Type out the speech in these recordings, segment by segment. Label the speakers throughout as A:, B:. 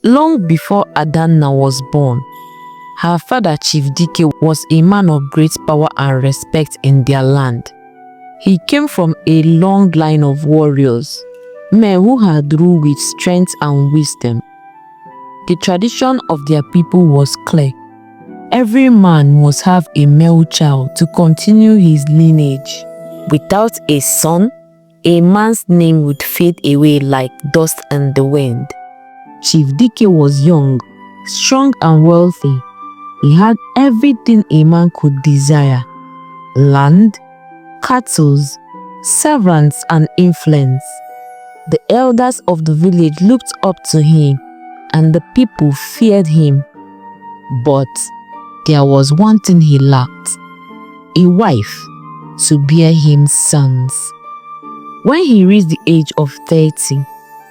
A: Long before Adanna was born, her father Chief Dike was a man of great power and respect in their land. He came from a long line of warriors, men who had ruled with strength and wisdom. The tradition of their people was clear. Every man must have a male child to continue his lineage. Without a son, a man's name would fade away like dust in the wind. Chief Dike was young, strong and wealthy. He had everything a man could desire: land, cattle, servants, and influence. The elders of the village looked up to him, and the people feared him. But there was one thing he lacked: a wife to bear him sons. When he reached the age of 30,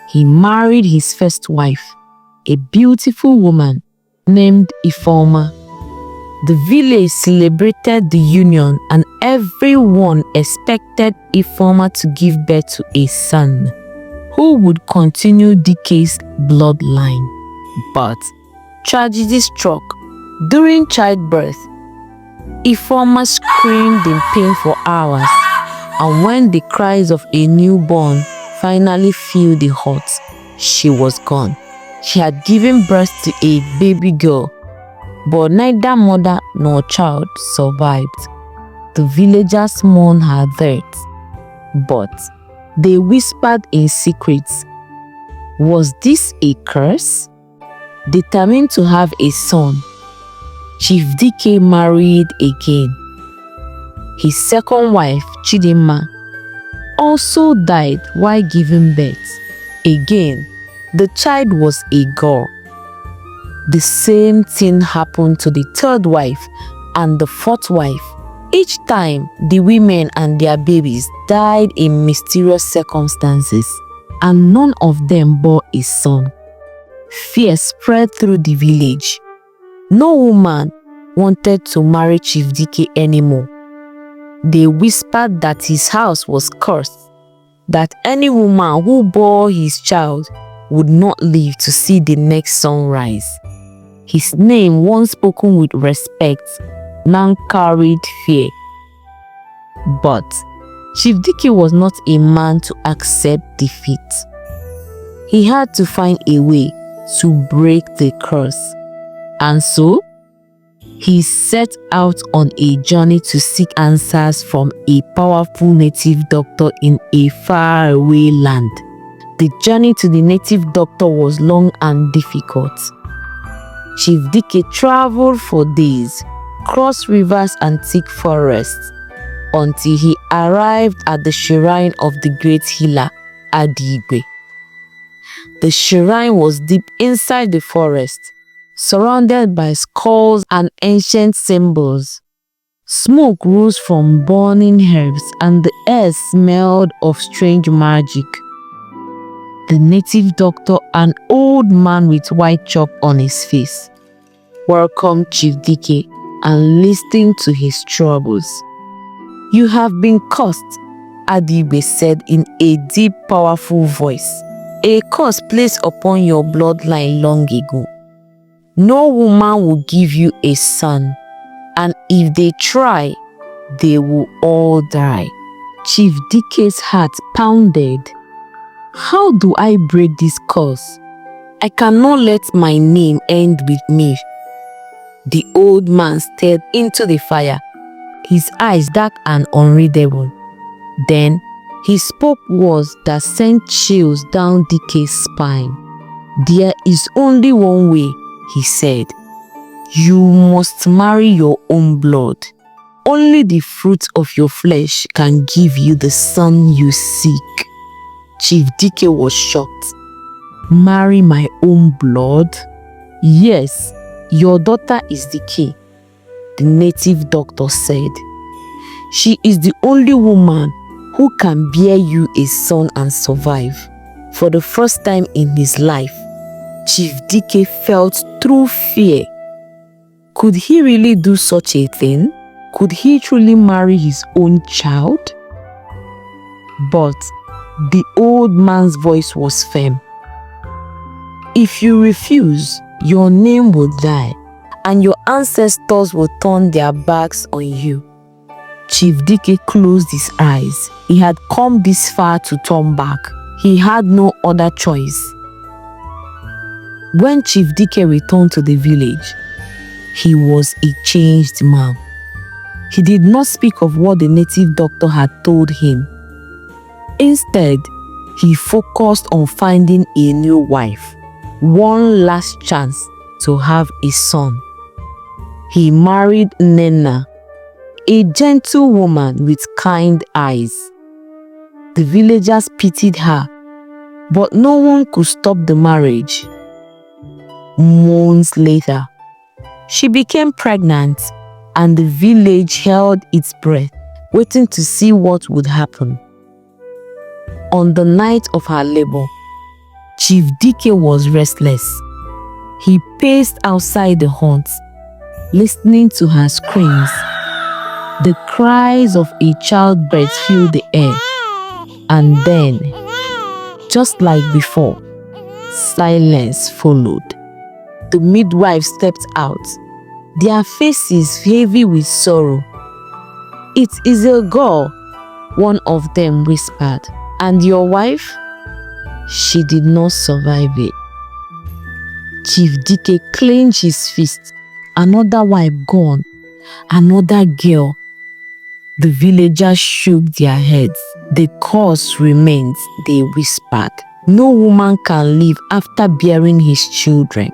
A: he married his first wife, a beautiful woman named Ifeoma. The village celebrated the union, and everyone expected Ifeoma to give birth to a son who would continue Dike's bloodline. But tragedy struck. During childbirth, Ifeoma screamed in pain for hours, and when the cries of a newborn finally filled the hut, she was gone. She had given birth to a baby girl, but neither mother nor child survived. The villagers mourned her death, but they whispered in secret. Was this a curse? Determined to have a son, Chief Dike married again. His second wife, Chidinma, also died while giving birth. Again, the child was a girl. The same thing happened to the third wife and the fourth wife. Each time, the women and their babies died in mysterious circumstances, and none of them bore a son. Fear spread through the village. No woman wanted to marry Chief Dike anymore. They whispered that his house was cursed, that any woman who bore his child would not live to see the next sunrise. His name, once spoken with respect, now carried fear. But Chief Dike was not a man to accept defeat. He had to find a way to break the curse. And so, he set out on a journey to seek answers from a powerful native doctor in a faraway land. The journey to the native doctor was long and difficult. Chief Dike traveled for days, crossed rivers and thick forests, until he arrived at the shrine of the great healer, Adigbe. The shrine was deep inside the forest, surrounded by skulls and ancient symbols. Smoke rose from burning herbs, and the air smelled of strange magic. The native doctor, an old man with white chalk on his face, welcomed Chief Dike and listened to his troubles. "You have been cursed," Adigbe said in a deep, powerful voice. "A curse placed upon your bloodline long ago. No woman will give you a son, and if they try, they will all die." Chief Dike's heart pounded. How do I break this curse? I cannot let my name end with me. The old man stared into the fire, his eyes dark and unreadable. Then he spoke words that sent chills down Dike's spine. "There is only one way," he said. "You must marry your own blood. Only the fruit of your flesh can give you the son you seek." Chief Dike was shocked. "Marry my own blood?" "Yes, your daughter is the key," the native doctor said. "She is the only woman who can bear you a son and survive." For the first time in his life, Chief Dike felt true fear. Could he really do such a thing? Could he truly marry his own child? But the old man's voice was firm. If you refuse, your name will die, and your ancestors will turn their backs on you. Chief Dike closed his eyes. He had come this far to turn back. He had no other choice. When Chief Dike returned to the village, he was a changed man. He did not speak of what the native doctor had told him. Instead, he focused on finding a new wife, one last chance to have a son. He married Nena, a gentle woman with kind eyes. The villagers pitied her, but no one could stop the marriage. Months later, she became pregnant, and the village held its breath, waiting to see what would happen. On the night of her labor, Chief Dike was restless. He paced outside the hut, listening to her screams. The cries of a childbirth filled the air. And then, just like before, silence followed. The midwife stepped out, their faces heavy with sorrow. "It is a girl," one of them whispered. "And your wife?" "She did not survive it." Chief Dike clenched his fist. Another wife gone, another girl. The villagers shook their heads. "The curse remains," they whispered. "No woman can live after bearing his children."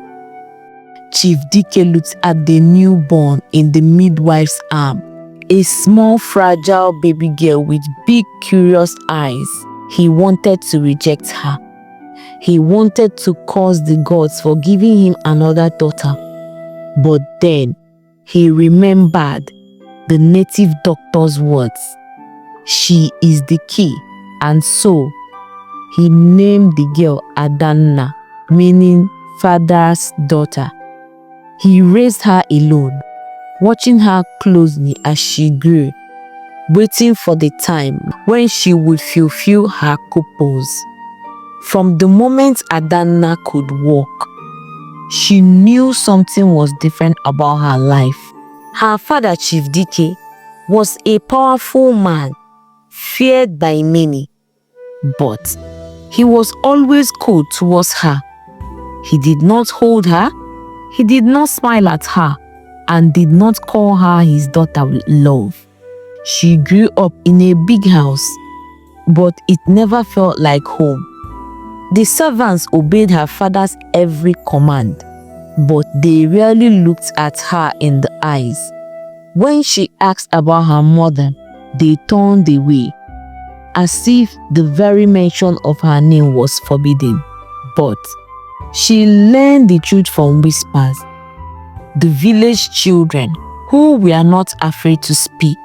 A: Chief Dike looked at the newborn in the midwife's arm, a small fragile baby girl with big curious eyes. He wanted to reject her. He wanted to curse the gods for giving him another daughter. But then he remembered the native doctor's words. She is the key. And so he named the girl Adanna, meaning father's daughter. He raised her alone, watching her closely as she grew, waiting for the time when she would fulfill her purpose. From the moment Adanna could walk, she knew something was different about her life. Her father, Chief Dike, was a powerful man, feared by many, but he was always cold towards her. He did not hold her, he did not smile at her, and did not call her his daughter with love. She grew up in a big house, but it never felt like home. The servants obeyed her father's every command, but they rarely looked at her in the eyes. When she asked about her mother, they turned away, as if the very mention of her name was forbidden. But she learned the truth from whispers. The village children, who were not afraid to speak,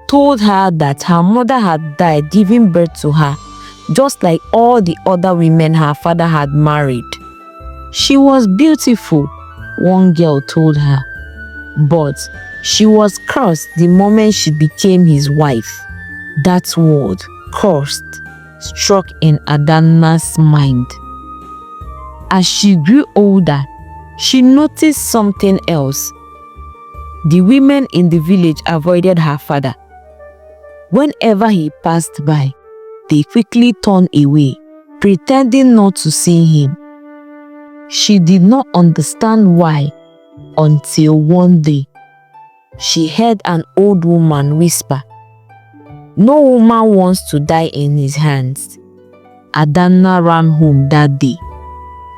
A: told her that her mother had died giving birth to her, just like all the other women her father had married. She was beautiful, one girl told her, but she was cursed the moment she became his wife. That word, cursed, struck in Adanna's mind. As she grew older, she noticed something else. The women in the village avoided her father. Whenever he passed by, they quickly turned away, pretending not to see him. She did not understand why until one day she heard an old woman whisper, "No woman wants to die in his hands." Adanna ran home that day,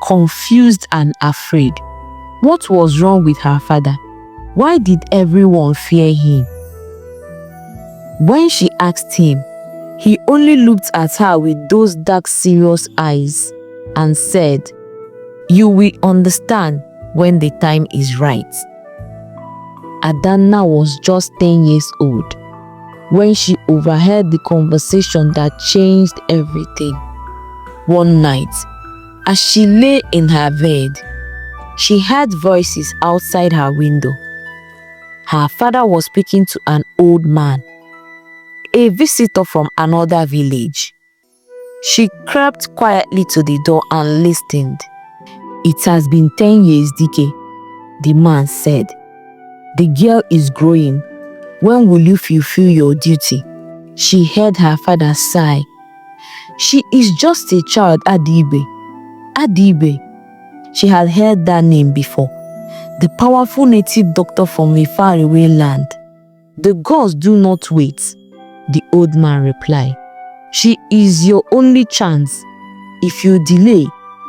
A: confused and afraid. What was wrong with her father? Why did everyone fear him? When she asked him, he only looked at her with those dark, serious eyes and said, "You will understand when the time is right." Adanna was just 10 years old when she overheard the conversation that changed everything. One night, as she lay in her bed, she heard voices outside her window. Her father was speaking to an old man, a visitor from another village. She crept quietly to the door and listened. "It has been 10 years, Dike," the man said. "The girl is growing. When will you fulfill your duty?" She heard her father sigh. "She is just a child, Adibe." Adibe. She had heard that name before. The powerful native doctor from a faraway land. "The gods do not wait," the old man replied. "She is your only chance. If you delay,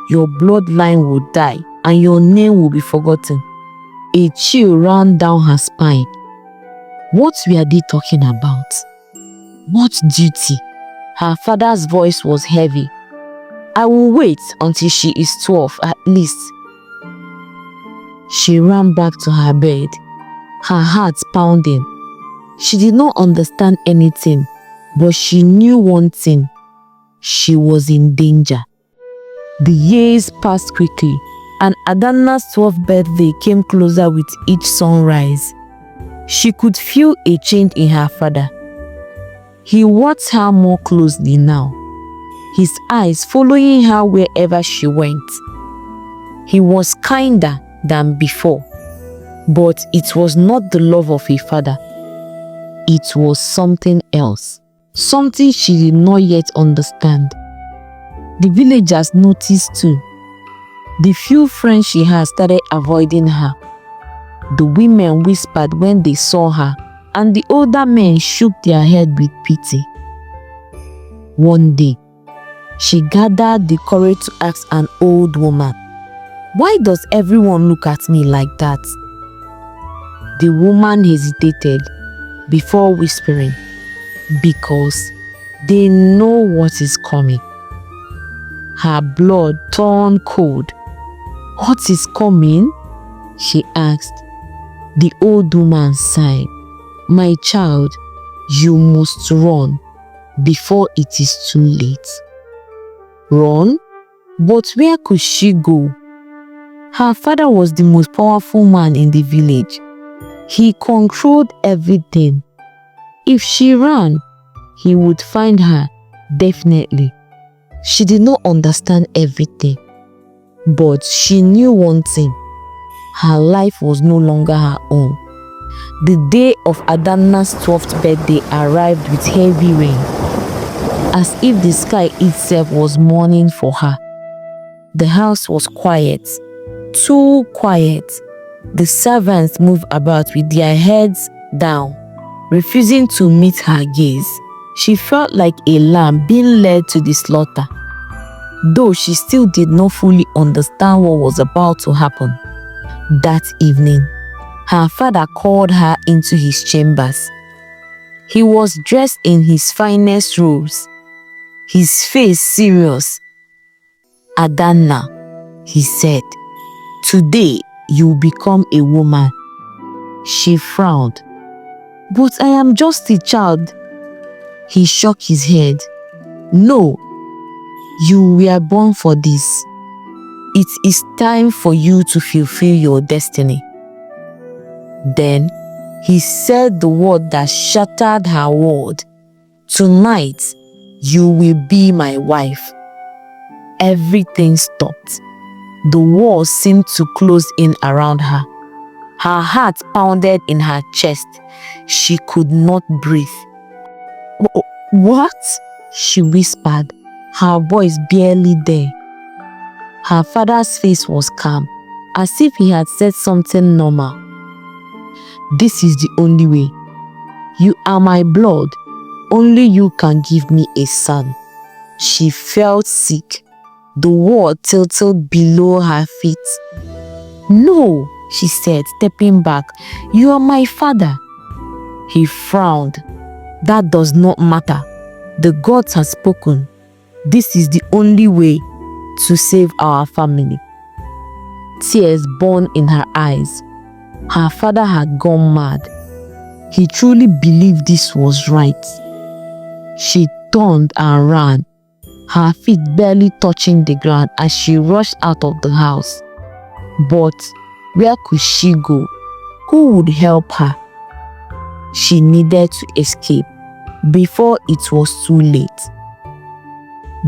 A: your bloodline will die and your name will be forgotten." A chill ran down her spine. What were they talking about? What duty? Her father's voice was heavy. "I will wait until she is 12 at least." She ran back to her bed, her heart pounding. She did not understand anything, but she knew one thing. She was in danger. The years passed quickly, and Adanna's 12th birthday came closer with each sunrise. She could feel a change in her father. He watched her more closely now, his eyes following her wherever she went. He was kinder than before, but it was not the love of a father. It was something else, something she did not yet understand. The villagers noticed too. The few friends she had started avoiding her. The women whispered when they saw her, and the older men shook their head with pity. One day, she gathered the courage to ask an old woman, "Why does everyone look at me like that?" The woman hesitated before whispering, "Because they know what is coming." Her blood turned cold. "What is coming?" she asked. The old woman sighed. "My child, you must run before it is too late." Run? But where could she go? Her father was the most powerful man in the village. He controlled everything. If she ran, he would find her, definitely. She did not understand everything, but she knew one thing. Her life was no longer her own. The day of Adanna's 12th birthday arrived with heavy rain, as if the sky itself was mourning for her. The house was quiet, too quiet. The servants moved about with their heads down, refusing to meet her gaze. She felt like a lamb being led to the slaughter, though she still did not fully understand what was about to happen. That evening, her father called her into his chambers. He was dressed in his finest robes, his face serious. "Adanna," he said, "today you will become a woman." She frowned. "But I am just a child." He shook his head. "No, you were born for this. It is time for you to fulfill your destiny." Then he said the word that shattered her world. "Tonight, you will be my wife." Everything stopped. The walls seemed to close in around her. Her heart pounded in her chest. She could not breathe. "What?" she whispered, her voice barely there. Her father's face was calm, as if he had said something normal. "This is the only way. You are my blood. Only you can give me a son." She felt sick. The wall tilted below her feet. "No," she said, stepping back. "You are my father." He frowned. "That does not matter. The gods have spoken. This is the only way to save our family." Tears burned in her eyes. Her father had gone mad. He truly believed this was right. She turned and ran, her feet barely touching the ground as she rushed out of the house. But where could she go? Who would help her? She needed to escape before it was too late.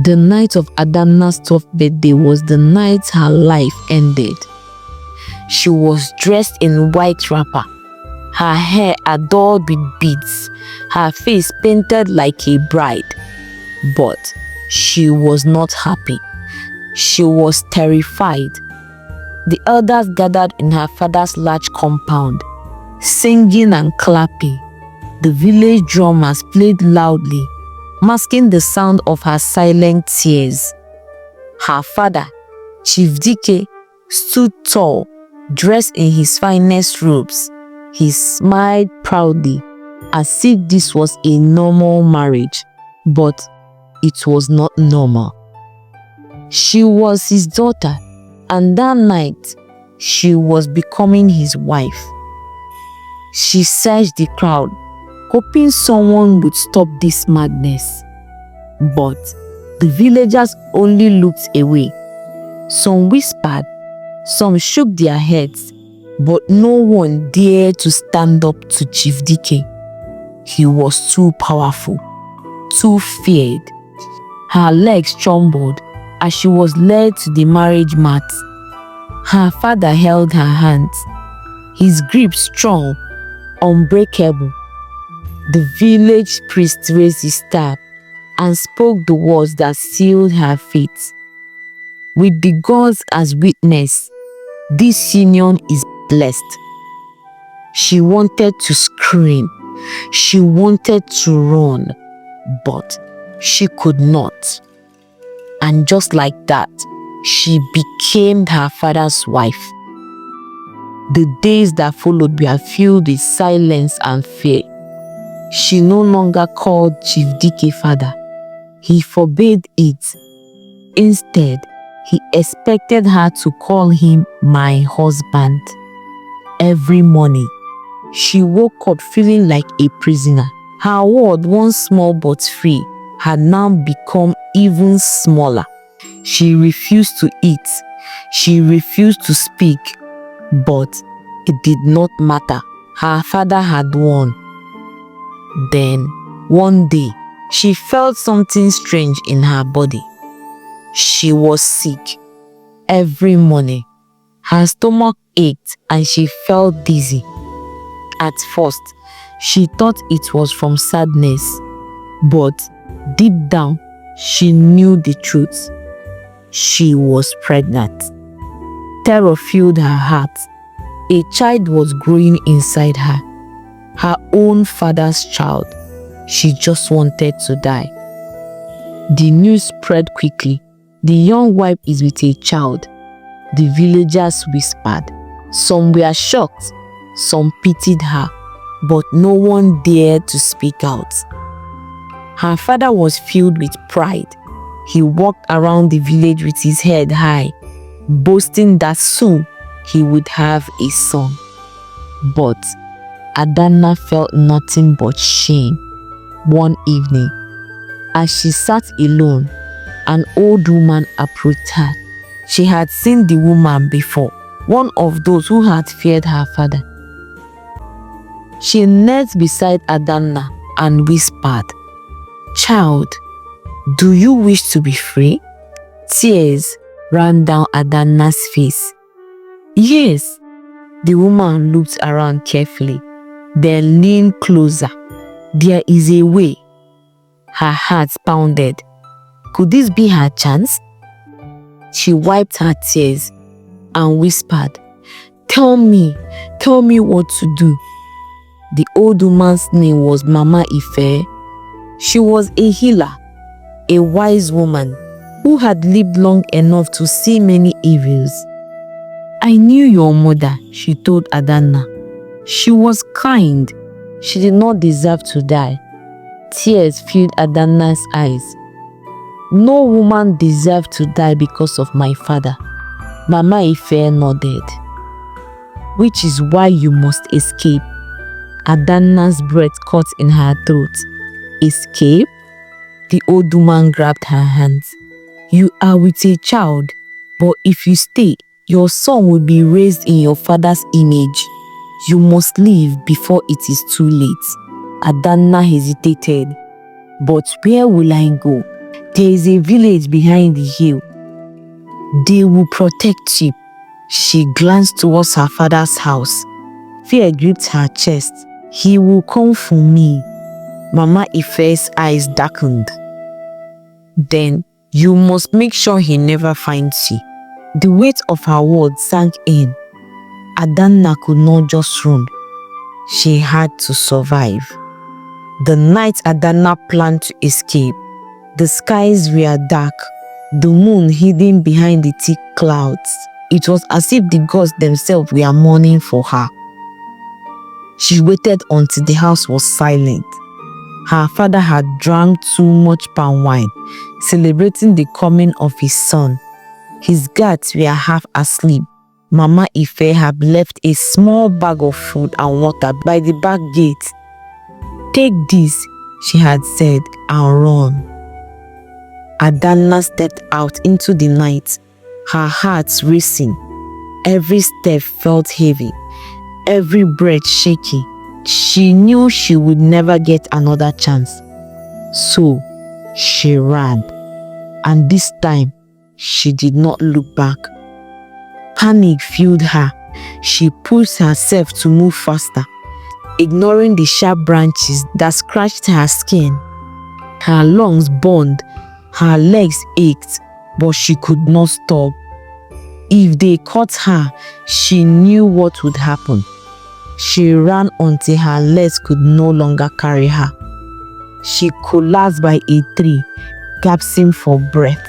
A: The night of Adanna's 12th birthday was the night her life ended. She was dressed in white wrapper, her hair adorned with beads, her face painted like a bride. But she was not happy. She was terrified. The elders gathered in her father's large compound, singing and clapping. The village drummers played loudly, masking the sound of her silent tears. Her father, Chief Dike, stood tall, dressed in his finest robes. He smiled proudly, as if this was a normal marriage, but it was not normal. She was his daughter, and that night, she was becoming his wife. She searched the crowd, hoping someone would stop this madness. But the villagers only looked away. Some whispered, some shook their heads, but no one dared to stand up to Chief Dike. He was too powerful, too feared. Her legs trembled as she was led to the marriage mat. Her father held her hands, his grip strong, unbreakable. The village priest raised his staff and spoke the words that sealed her fate. With the gods as witness, this union is blessed. She wanted to scream. She wanted to run, but she could not. And just like that, she became her father's wife. The days that followed were filled with silence and fear. She no longer called Chief Dike father. He forbade it. Instead, he expected her to call him my husband. Every morning, she woke up feeling like a prisoner. Her world, once small but free, had now become even smaller. She refused to eat. She refused to speak. But it did not matter. Her father had won. Then, one day, she felt something strange in her body. She was sick. Every morning, her stomach ached and she felt dizzy. At first, she thought it was from sadness, but deep down, she knew the truth. She was pregnant. Terror filled her heart. A child was growing inside her. Her own father's child. She just wanted to die. The news spread quickly. The young wife is with a child. The villagers whispered. Some were shocked. Some pitied her. But no one dared to speak out. Her father was filled with pride. He walked around the village with his head high, boasting that soon he would have a son. But Adanna felt nothing but shame. One evening, as she sat alone, an old woman approached her. She had seen the woman before, one of those who had feared her father. She knelt beside Adanna and whispered, "Child, do you wish to be free?" Tears ran down Adanna's face. "Yes." The woman looked around carefully, then leaned closer. "There is a way." Her heart pounded. Could this be her chance? She wiped her tears and whispered, tell me what to do." The old woman's name was Mama Ife. She was a healer, a wise woman who had lived long enough to see many evils. "I knew your mother," she told Adanna. "She was kind. She did not deserve to die." Tears filled Adanna's eyes. "No woman deserved to die because of my father." Mama Ife nodded. "Which is why you must escape." Adanna's breath caught in her throat. "Escape?" The old woman grabbed her hands. "You are with a child, but if you stay, your son will be raised in your father's image. You must leave before it is too late." Adanna hesitated. "But where will I go? There is a village behind the hill. They will protect you. She glanced towards her father's house. Fear gripped her chest. He will come for me. Mama Ife's eyes darkened. Then you must make sure he never finds you. The weight of her words sank in. Adanna could not just run. She had to survive. The night Adanna planned to escape, the skies were dark, the moon hidden behind the thick clouds. It was as if the gods themselves were mourning for her. She waited until the house was silent. Her father had drank too much palm wine, celebrating the coming of his son. His guards were half asleep. Mama Ife had left a small bag of food and water by the back gate. "Take this," she had said, "and run." Adanna stepped out into the night, her heart racing. Every step felt heavy, every breath shaky. She knew she would never get another chance. So she ran, and this time she did not look back. Panic filled her. She pushed herself to move faster, ignoring the sharp branches that scratched her skin. Her lungs burned, her legs ached, but she could not stop. If they caught her, she knew what would happen. She ran until her legs could no longer carry her. She collapsed by a tree, gasping for breath.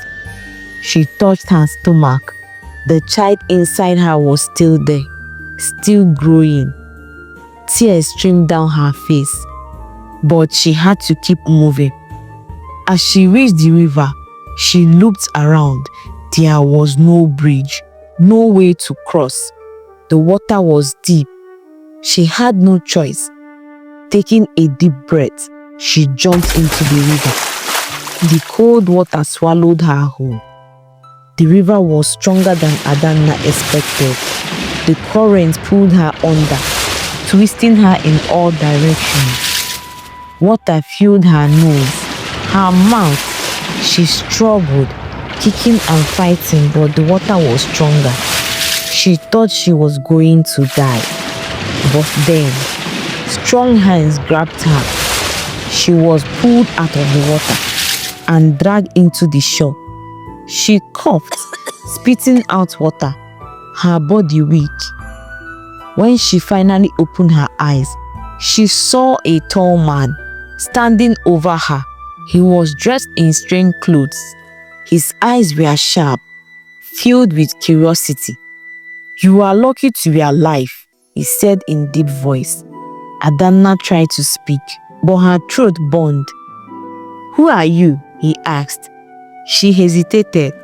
A: She touched her stomach. The child inside her was still there, still growing. Tears streamed down her face, but she had to keep moving. As she reached the river, she looked around. There was no bridge, no way to cross. The water was deep. She had no choice. Taking a deep breath, she jumped into the river. The cold water swallowed her whole. The river was stronger than Adanna expected. The current pulled her under, twisting her in all directions. Water filled her nose, her mouth. She struggled, kicking and fighting, but the water was stronger. She thought she was going to die. But then, strong hands grabbed her. She was pulled out of the water and dragged into the shore. She coughed, spitting out water, her body weak. When she finally opened her eyes, she saw a tall man standing over her. He was dressed in strange clothes. His eyes were sharp, filled with curiosity. "You are lucky to be alive," he said in deep voice. Adanna tried to speak, but her throat burned. "Who are you?" he asked. She hesitated.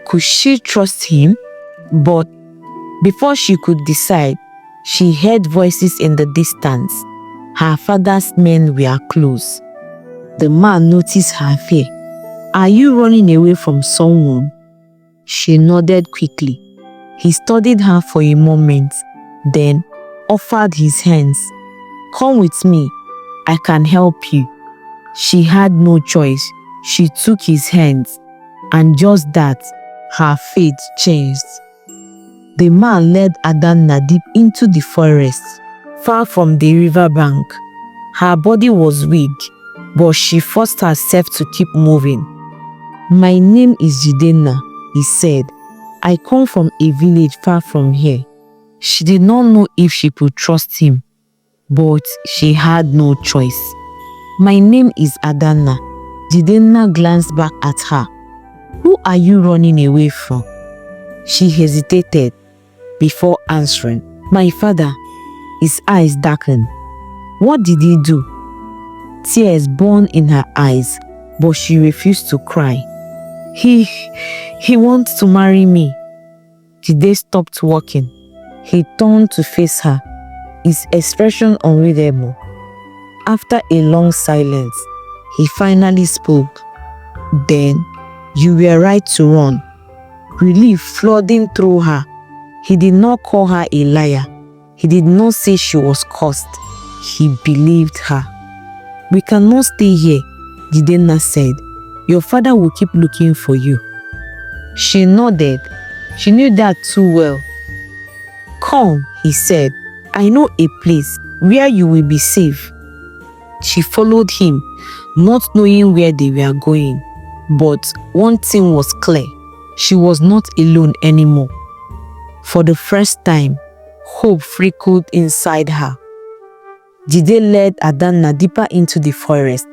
A: Could she trust him? But before she could decide, she heard voices in the distance. Her father's men were close. The man noticed her fear. "Are you running away from someone?" She nodded quickly. He studied her for a moment, then offered his hands. "Come with me. I can help you." She had no choice. She took his hands, and just that, her fate changed. The man led Adanna deep into the forest, far from the riverbank. Her body was weak, but she forced herself to keep moving. "My name is Adanna," he said. "I come from a village far from here." She did not know if she could trust him, but she had no choice. "My name is Adanna." Adanna glanced back at her. "Who are you running away from?" She hesitated before answering. "My father." His eyes darkened. "What did he do?" Tears burned in her eyes, but she refused to cry. He wants to marry me." Jide stopped walking. He turned to face her, his expression unreadable. After a long silence, he finally spoke. "Then, you were right to run." Relief flooding through her. He did not call her a liar. He did not say she was cursed. He believed her. "We cannot stay here," Adanna said. Your father will keep looking for you." She nodded. She knew that too well. "Come," he said. "I know a place where you will be safe." She followed him, not knowing where they were going. But one thing was clear: she was not alone anymore. For the first time, hope flickered inside her. Jide led Adanna deeper into the forest,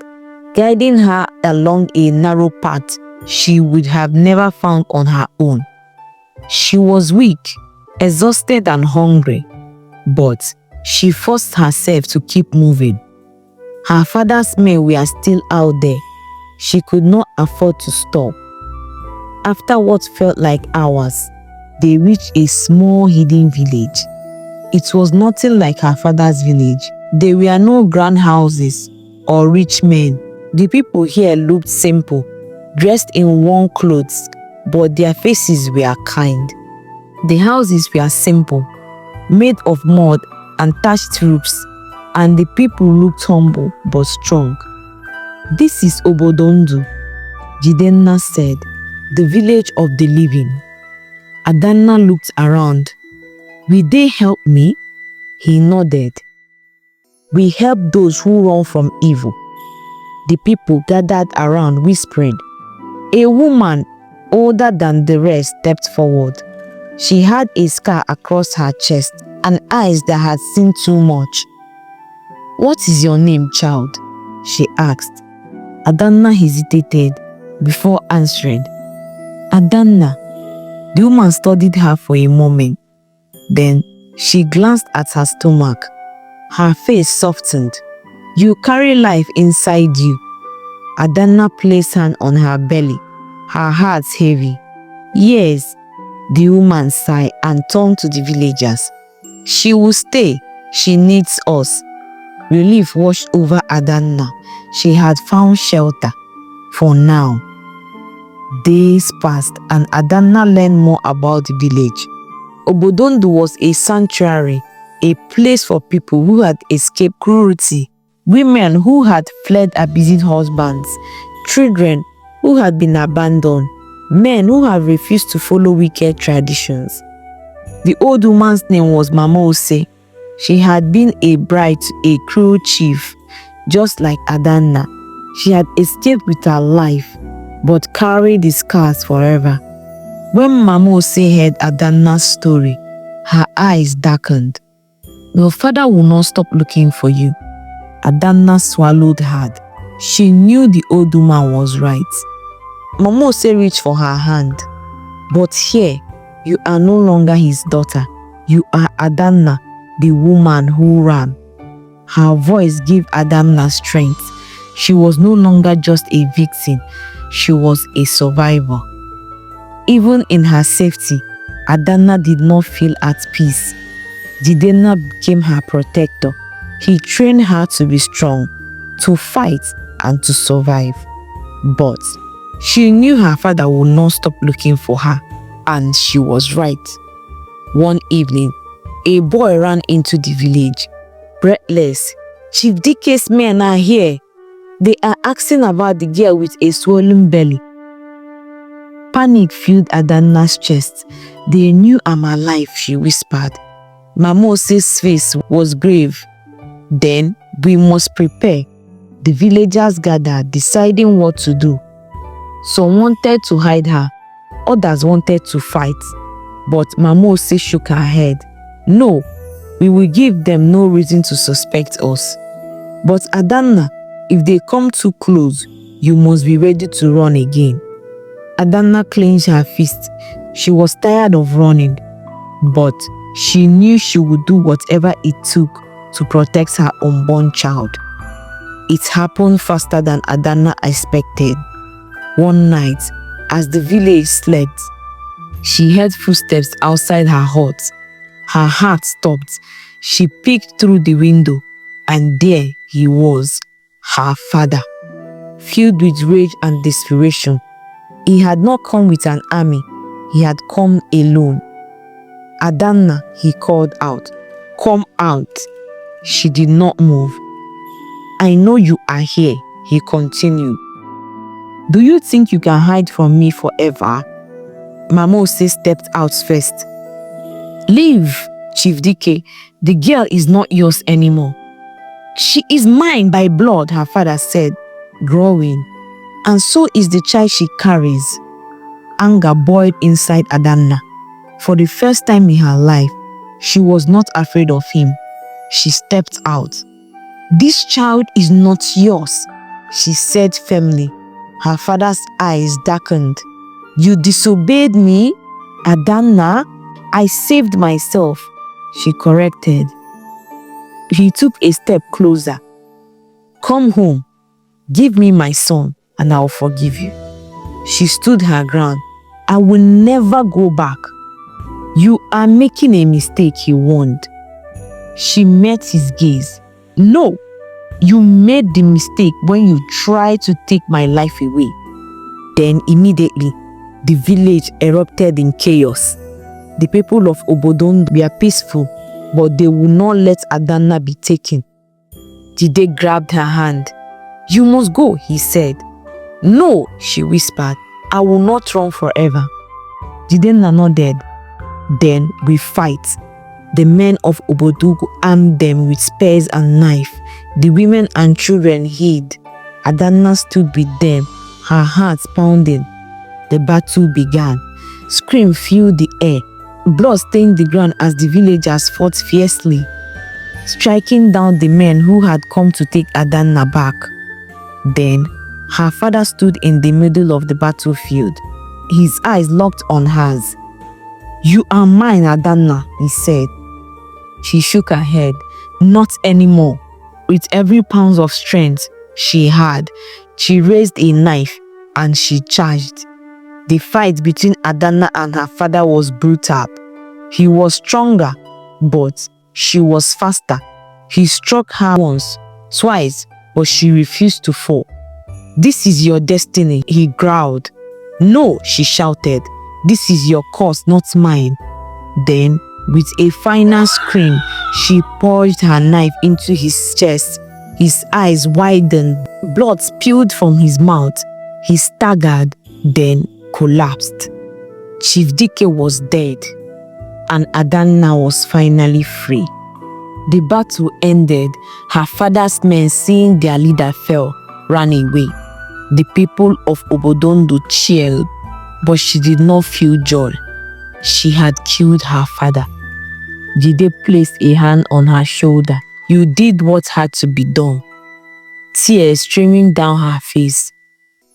A: guiding her along a narrow path she would have never found on her own. She was weak, exhausted and hungry, but she forced herself to keep moving. Her father's men were still out there. She could not afford to stop. After what felt like hours, they reached a small hidden village. It was nothing like her father's village. There were no grand houses or rich men. The people here looked simple, dressed in worn clothes, but their faces were kind. The houses were simple, made of mud and thatched roofs, and the people looked humble but strong. "This is Obodondu," Jidenna said, "the village of the living." Adanna looked around. "Will they help me?" He nodded. "We help those who run from evil." The people gathered around, whispering. A woman, older than the rest, stepped forward. She had a scar across her chest and eyes that had seen too much. "What is your name, child?" she asked. Adanna hesitated before answering. "Adanna." The woman studied her for a moment. Then she glanced at her stomach. Her face softened. "You carry life inside you." Adanna placed her hand on her belly, her heart heavy. "Yes," the woman sighed and turned to the villagers. "She will stay. She needs us." Relief washed over Adanna. She had found shelter. For now. Days passed and Adanna learned more about the village. Obodondu was a sanctuary, a place for people who had escaped cruelty, women who had fled abusive husbands, children who had been abandoned, men who had refused to follow wicked traditions. The old woman's name was Mama Ose. She had been a bride to a cruel chief, just like Adanna. She had escaped with her life, but carried the scars forever. When Mama Ose heard Adanna's story, her eyes darkened. "Your father will not stop looking for you." Adanna swallowed hard. She knew the old woman was right. Mama Ose reached for her hand. "But here, you are no longer his daughter. You are Adanna, the woman who ran." Her voice gave Adanna strength. She was no longer just a victim. She was a survivor. Even in her safety, Adanna did not feel at peace. Jidenna became her protector. He trained her to be strong, to fight, and to survive. But she knew her father would not stop looking for her, and she was right. One evening, a boy ran into the village, breathless. "Chief Dike's men are here. They are asking about the girl with a swollen belly." Panic filled Adanna's chest. "They knew I'm alive," she whispered. Mama Ose's face was grave. "Then we must prepare." The villagers gathered, deciding what to do. Some wanted to hide her, others wanted to fight. But Mama Ose shook her head. "No, we will give them no reason to suspect us." "But Adanna, if they come too close, you must be ready to run again." Adanna clenched her fist. She was tired of running, but she knew she would do whatever it took to protect her unborn child. It happened faster than Adanna expected. One night, as the village slept, she heard footsteps outside her hut. Her heart stopped. She peeked through the window, and there he was, her father. Filled with rage and desperation, he had not come with an army. He had come alone. "Adanna," he called out. "Come out." She did not move. "I know you are here," he continued.
B: Do you think you can hide from me forever? Mama Ose stepped out first. Leave, Chief Dike. The girl is not yours anymore. She is mine by blood, her father said, growing. And so is the child she carries. Anger boiled inside Adanna. For the first time in her life, she was not afraid of him. She stepped out. This child is not yours, she said firmly. Her father's eyes darkened. You disobeyed me, Adanna. I saved myself, she corrected. He took a step closer. Come home. Give me my son and I'll forgive you. She stood her ground. I will never go back. You are making a mistake, he warned. She met his gaze. No, you made the mistake when you tried to take my life away. Then immediately, the village erupted in chaos. The people of Obodon were peaceful, but they would not let Adanna be taken. Jide grabbed her hand. You must go, he said. No, she whispered. I will not run forever. Jide nodded. Then we fight. The men of Obodugu armed them with spears and knife. The women and children hid. Adanna stood with them, her heart pounding. The battle began. Screams filled the air. Blood stained the ground as the villagers fought fiercely, striking down the men who had come to take Adanna back. Then, her father stood in the middle of the battlefield, his eyes locked on hers. You are mine, Adanna, he said. She shook her head. Not anymore. With every pound of strength she had, she raised a knife and she charged. The fight between Adanna and her father was brutal. He was stronger, but she was faster. He struck her once, twice, but she refused to fall. This is your destiny, he growled. No, she shouted. This is your cause, not mine. Then, with a final scream, she plunged her knife into his chest. His eyes widened, blood spilled from his mouth. He staggered, then collapsed. Chief Dike was dead, and Adanna was finally free. The battle ended. Her father's men, seeing their leader fell, ran away. The people of Obodondo cheered, but she did not feel joy. She had killed her father. Jide placed a hand on her shoulder. You did what had to be done. Tears streaming down her face.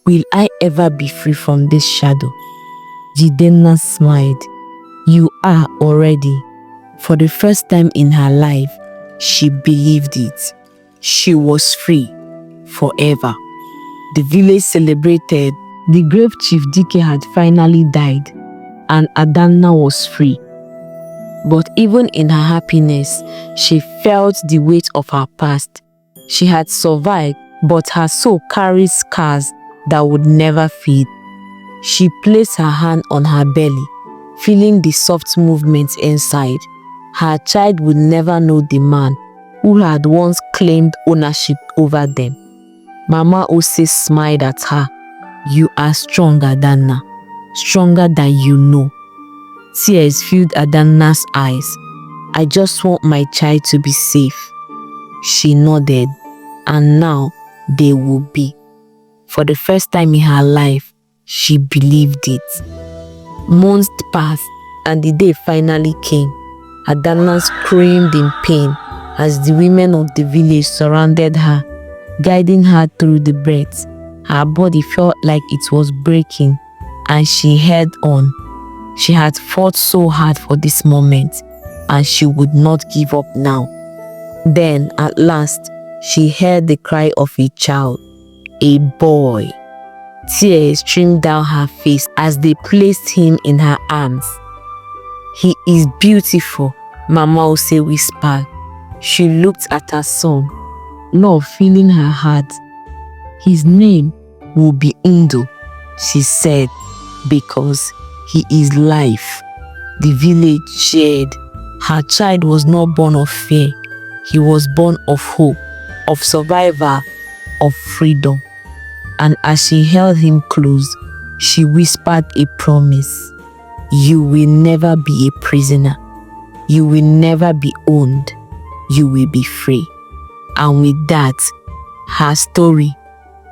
B: Will I ever be free from this shadow? Jidenna smiled. You are already. For the first time in her life, she believed it. She was free forever. The village celebrated. The grave Chief Dike had finally died, and Adanna was free. But even in her happiness, she felt the weight of her past. She had survived, but her soul carried scars that would never fade. She placed her hand on her belly, feeling the soft movements inside. Her child would never know the man who had once claimed ownership over them. Mama Ose smiled at her. You are stronger, Adanna, stronger than you know. Tears filled Adanna's eyes. I just want my child to be safe. She nodded, and now they will be. For the first time in her life, she believed it. Months passed, and the day finally came. Adanna screamed in pain as the women of the village surrounded her, guiding her through the birth. Her body felt like it was breaking, and she held on. She had fought so hard for this moment, and she would not give up now. Then, at last, she heard the cry of a child, a boy. Tears streamed down her face as they placed him in her arms. He is beautiful, Mama Ose whispered. She looked at her son, love filling her heart. His name will be Undo, she said, because he is life. The village cheered. Her child was not born of fear. He was born of hope, of survival, of freedom.
A: and as she held him close, she whispered a promise. You will never be a prisoner. You will never be owned. You will be free. And with that, her story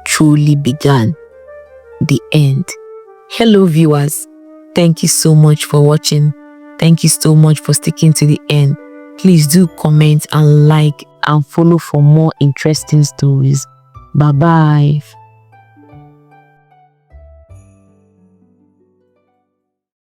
A: truly began. The end. Hello viewers. Thank you so much for watching. Thank you so much for sticking to the end. Please do comment and like and follow for more interesting stories. Bye bye.